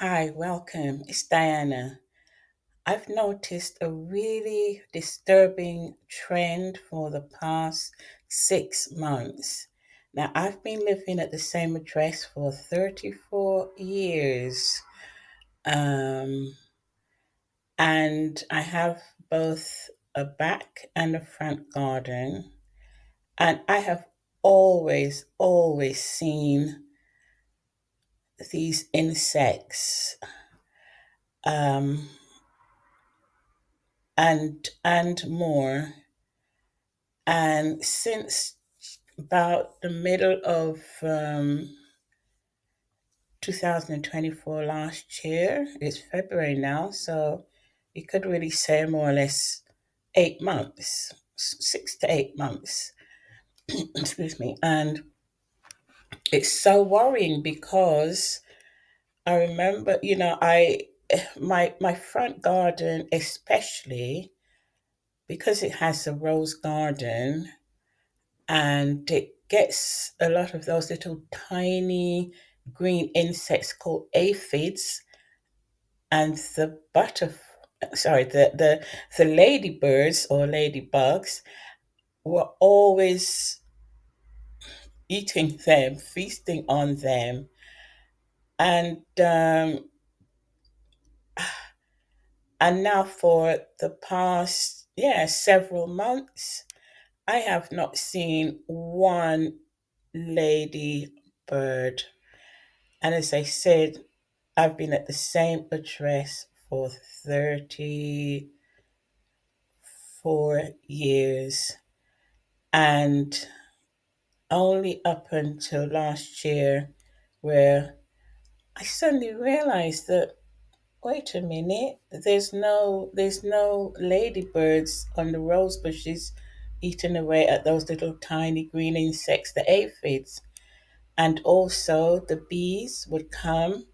Hi, welcome. It's Diana. I've noticed a really disturbing trend for the past 6 months. Now, I've been living at the same address for 34 years, um, and I have both a back and a front garden, and I have always seen these insects. Um, and more. And since about the middle of 2024 last year, it's February now, so you could really say more or less 8 months, 6 to 8 months. Excuse me. And it's so worrying because I remember, my front garden, especially because it has a rose garden, and it gets a lot of those little tiny green insects called aphids, and the sorry, the ladybirds or ladybugs were always eating them, feasting on them. And um, and now for the past, several months, I have not seen one lady bird. And as I said, I've been at the same address for 34 years. And only up until last year, where I suddenly realized that, wait a minute, there's no ladybirds on the rose bushes eating away at those little tiny green insects, the aphids. And also the bees would come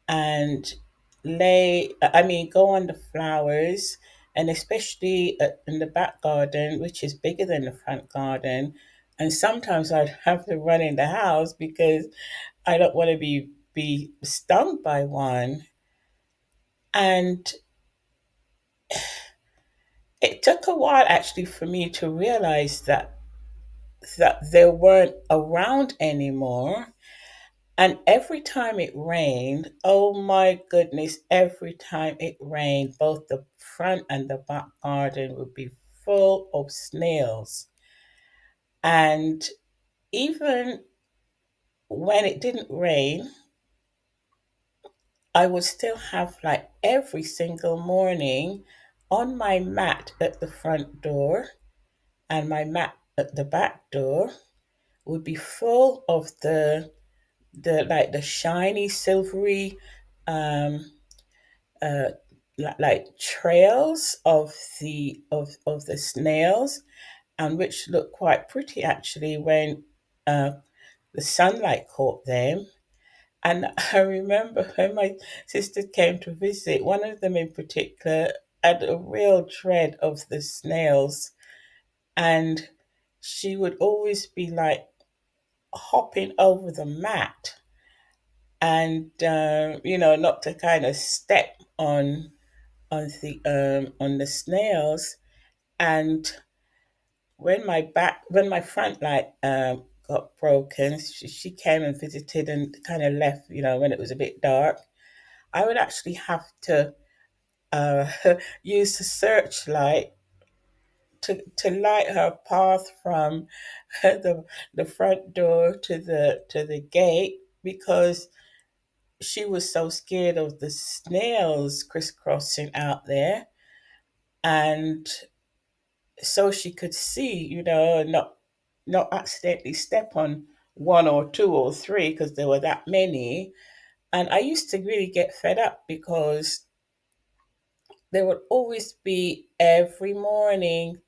and go on the flowers, and especially in the back garden, which is bigger than the front garden. And sometimes I'd have to run in the house because I don't want to be stung by one. And it took a while actually for me to realize that they weren't around anymore. And every time it rained, oh my goodness, every time it rained, both the front and the back garden would be full of snails. And even when it didn't rain, I would still have, like, every single morning on my mat at the front door and my mat at the back door would be full of the shiny silvery, um uh, like trails of the snails, and which look quite pretty actually when uh, the sunlight caught them. And I remember when my sister came to visit, one of them in particular had a real dread of the snails, and she would always be like hopping over the mat, and not to kind of step on the snails. And when my front light got broken, she came and visited and kind of left, when it was a bit dark. I would actually have to uh, use the searchlight to light her path from the front door to the gate, because she was so scared of the snails crisscrossing out there. And so she could see, not accidentally step on one or two or three, because there were that many. And I used to really get fed up because there would always be every morning,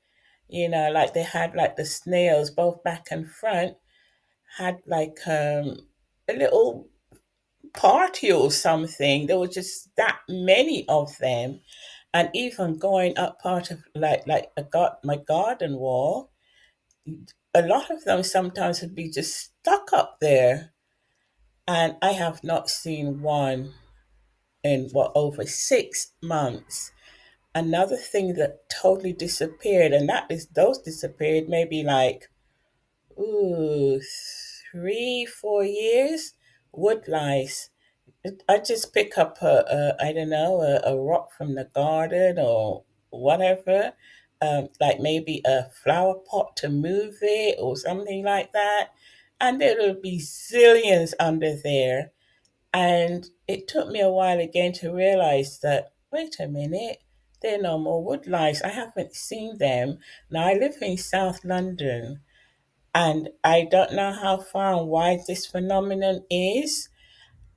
like they had, like, the snails, both back and front, had like a little party or something. There were just that many of them. And even going up part of, like my garden wall, a lot of them sometimes would be just stuck up there. And I have not seen one. in what, over 6 months. Another thing that totally disappeared, and that is those disappeared maybe like, ooh, 3, 4 years. Wood lice. I just pick up I don't know, a rock from the garden or whatever, like maybe a flower pot to move it or something like that, and there will be zillions under there. And it took me a while again to realize that, wait a minute, they're no more wood lice. I haven't seen them. Now, I live in South London, and I don't know how far and wide this phenomenon is.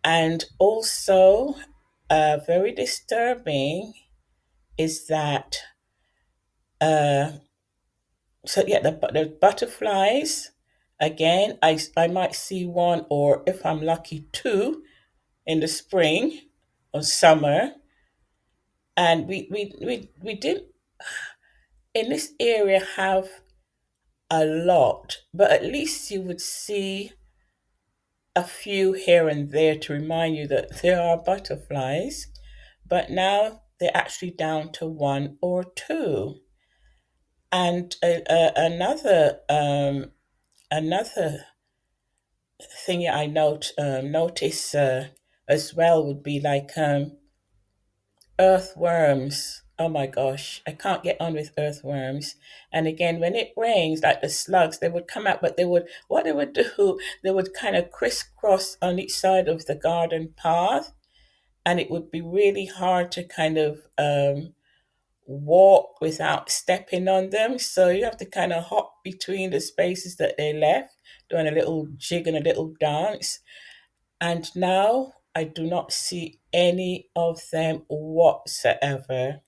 And also, very disturbing is that, uh, so yeah, the butterflies, again, I might see one, or if I'm lucky, two in the spring or summer. And we did in this area have a lot, but at least you would see a few here and there to remind you that there are butterflies. But now they're actually down to one or two. And another thing I notice as well would be like earthworms. Oh my gosh, I can't get on with earthworms. And again, when it rains, like the slugs, they would come out, but what they would do, they would kind of crisscross on each side of the garden path, and it would be really hard to kind of walk without stepping on them. So you have to kind of hop between the spaces that they left, doing a little jig and a little dance. And now I do not see any of them whatsoever.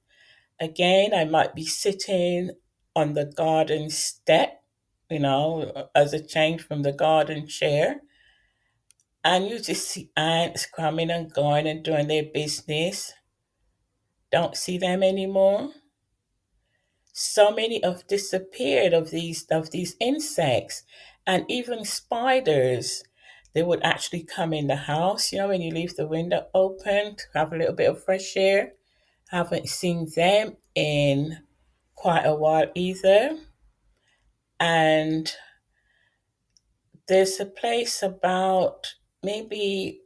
Again, I might be sitting on the garden step, as a change from the garden chair, and you just see ants coming and going and doing their business. Don't see them anymore. So many have disappeared of these insects, and even spiders. They would actually come in the house, when you leave the window open to have a little bit of fresh air. Haven't seen them in quite a while either. And there's a place about maybe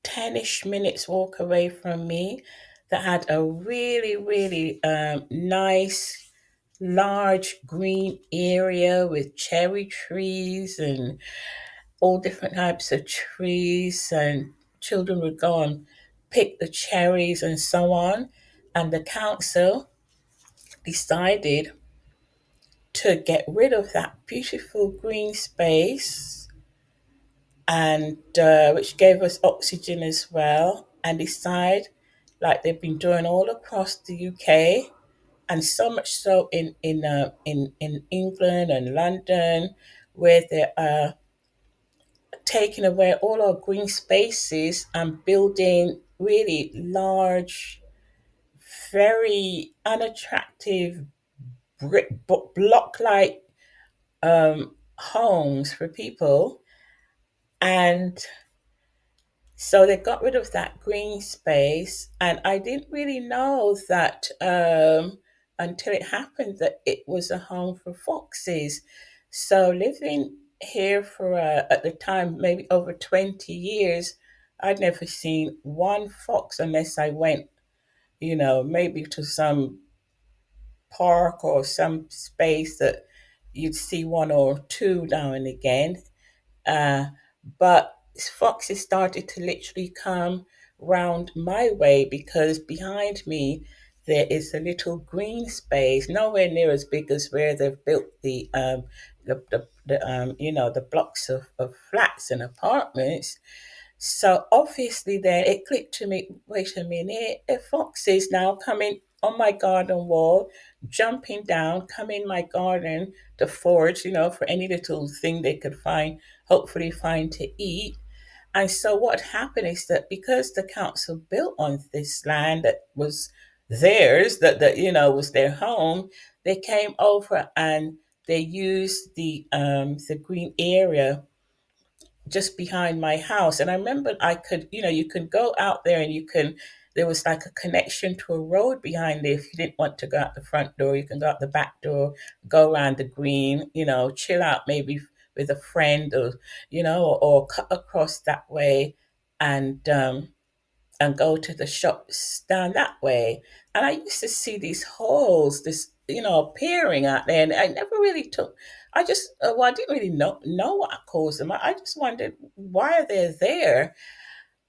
10ish minutes walk away from me that had a really, really nice, large green area with cherry trees and all different types of trees. And children would go and pick the cherries and so on. And the council decided to get rid of that beautiful green space, and which gave us oxygen as well, and decide, like they've been doing all across the UK, and so much so in England and London, where they are taking away all our green spaces and building really large, very unattractive brick block like homes for people. And so they got rid of that green space, and I didn't really know that until it happened, that it was a home for foxes. So living here for at the time maybe over 20 years, I'd never seen one fox unless I went, maybe to some park or some space that you'd see one or two now and again. Uh, but foxes started to literally come round my way, because behind me there is a little green space, nowhere near as big as where they've built the blocks of flats and apartments. So obviously then it clicked to me, wait a minute, a fox is now coming on my garden wall, jumping down, come in my garden to forage, for any little thing they could find, hopefully find to eat. And so what happened is that because the council built on this land that was theirs, that was their home, they came over and they used the green area just behind my house. And I remember I could, you could go out there and there was like a connection to a road behind there. If you didn't want to go out the front door, you can go out the back door, go around the green, chill out maybe with a friend, or cut across that way and go to the shops down that way. And I used to see these holes, appearing out there, and I never really took. I just, well, I didn't really know what caused them. I just wondered why are they there.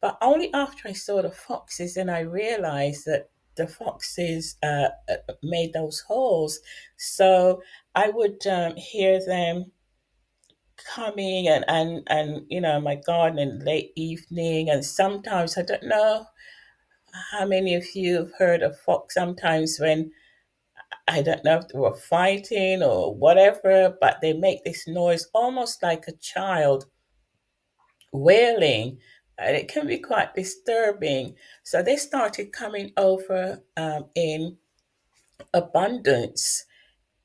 But only after I saw the foxes, and I realized that the foxes made those holes. So I would hear them coming and my garden in late evening, and sometimes I don't know how many of you have heard of fox sometimes when I don't know if they were fighting or whatever, but they make this noise almost like a child wailing, and it can be quite disturbing. So they started coming over in abundance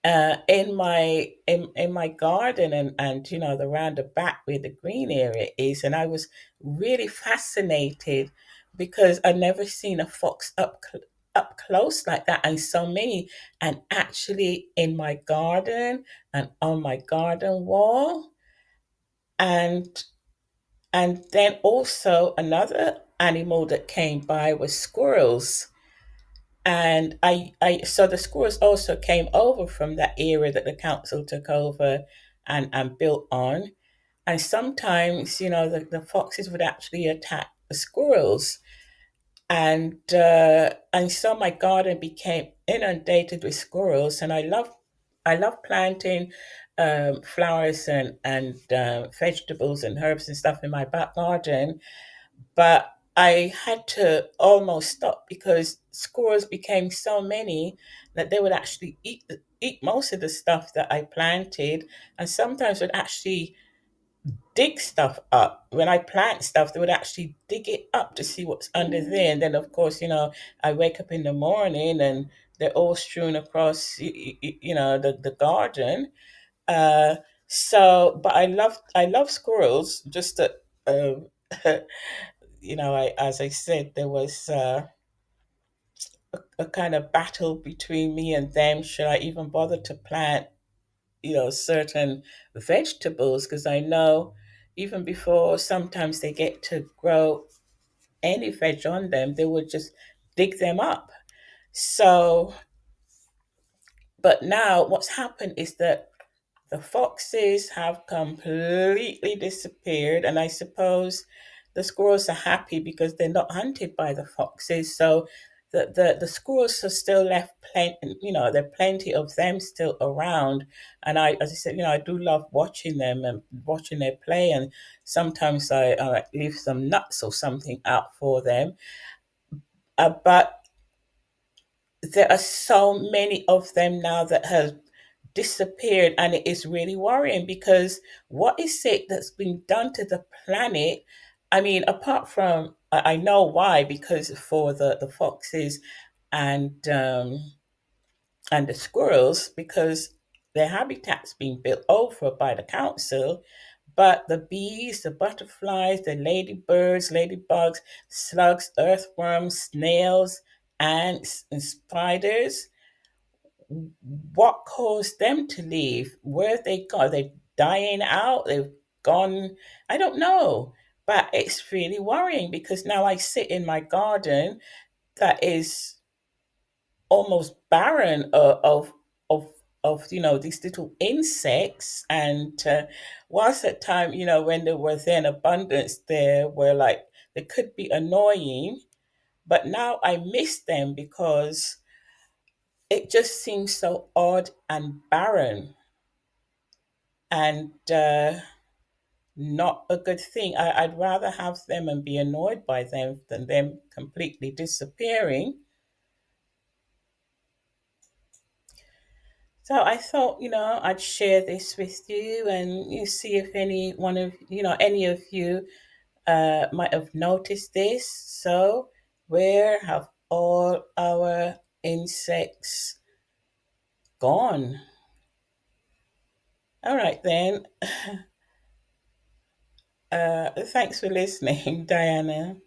in my garden and the round the back where the green area is, and I was really fascinated because I'd never seen a fox up close like that, and so many, and actually in my garden and on my garden wall. And and then also another animal that came by was squirrels. And I so the squirrels also came over from that area that the council took over and built on. And sometimes, the foxes would actually attack the squirrels. And so my garden became inundated with squirrels. And I love planting flowers and vegetables and herbs and stuff in my back garden, but I had to almost stop because squirrels became so many that they would actually eat most of the stuff that I planted, and sometimes would actually dig stuff up. When I plant stuff, they would actually dig it up to see what's under there, and then of course, I wake up in the morning and they're all strewn across, the garden. Uh, but I love squirrels. Just that. As I said, there was a kind of battle between me and them. Should I even bother to plant, certain vegetables? Because I know even before sometimes they get to grow any veg on them, they would just dig them up. So, but now what's happened is that the foxes have completely disappeared, and I suppose the squirrels are happy because they're not hunted by the foxes. So the squirrels are still left plenty, there are plenty of them still around. And as I said, I do love watching them and watching their play. And sometimes I leave some nuts or something out for them. But there are so many of them now that have disappeared, and it is really worrying because what is it that's been done to the planet? I mean, apart from I know why, because for the foxes and the squirrels, because their habitat's been built over by the council. But the bees, the butterflies, the ladybirds, ladybugs, slugs, earthworms, snails, ants, and spiders, what caused them to leave? Where have they gone? Are they dying out? They've gone. I don't know. But it's really worrying because now I sit in my garden that is almost barren of these little insects. And whilst at time, when there was in abundance, there were like they could be annoying, but now I miss them because it just seems so odd and barren, and not a good thing. I'd rather have them and be annoyed by them than them completely disappearing. So I thought, I'd share this with you and you see if any of you might have noticed this. So, where have all our insects gone? All right, then. Thanks for listening, Diana.